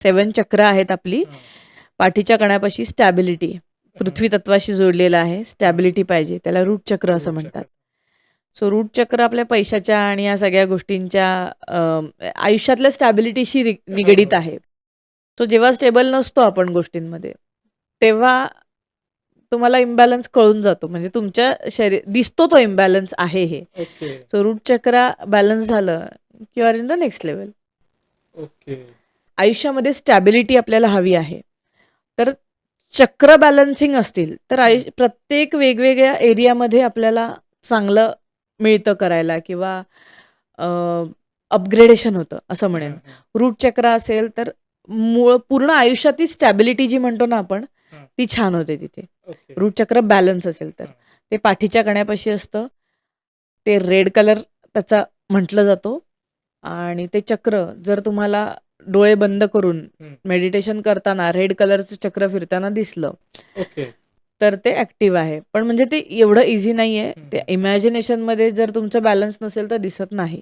7 चक्र आहेत आपली. पाठीच्या कण्यापाशी स्टॅबिलिटी, पृथ्वी तत्वाशी जोडलेलं आहे. स्टॅबिलिटी पाहिजे, त्याला रूट चक्र असं म्हणतात. सो रूट चक्र आपल्या पैशाच्या आणि या सगळ्या गोष्टींच्या आयुष्यातल्या स्टॅबिलिटीशी निगडीत आहे. सो जेव्हा स्टेबल नसतो आपण गोष्टींमध्ये, तेव्हा तुम्हाला इम्बॅलन्स कळून जातो. म्हणजे तुमच्या दिसतो तो इम्बॅलन्स आहे हे. सो रूट चक्र बॅलन्स झालं you are in the next level. आयुष्यामध्ये स्टॅबिलिटी आपल्याला हवी आहे. तर चक्र बॅलन्सिंग असतील तर प्रत्येक वेगवेगळ्या एरियामध्ये आपल्याला चांगलं मिळतं करायला किंवा अपग्रेडेशन होतं असं म्हणेन. रूट चक्र असेल तर पूर्ण आयुष्यातली स्टॅबिलिटी जी म्हणतो ना आपण, ती छान होते तिथे. रूट चक्र बॅलन्स असेल तर ते पाठीच्या कण्यापाशी असतं. ते रेड कलर त्याचा म्हटलं जातो. आणि ते चक्र जर तुम्हाला डोळे बंद करून मेडिटेशन करताना रेड कलरचं चक्र फिरताना दिसलं तर ते ऍक्टिव्ह आहे. पण म्हणजे ते एवढं इझी नाहीये. ते इमॅजिनेशन मध्ये जर तुमचं बॅलन्स नसेल तर दिसत नाही.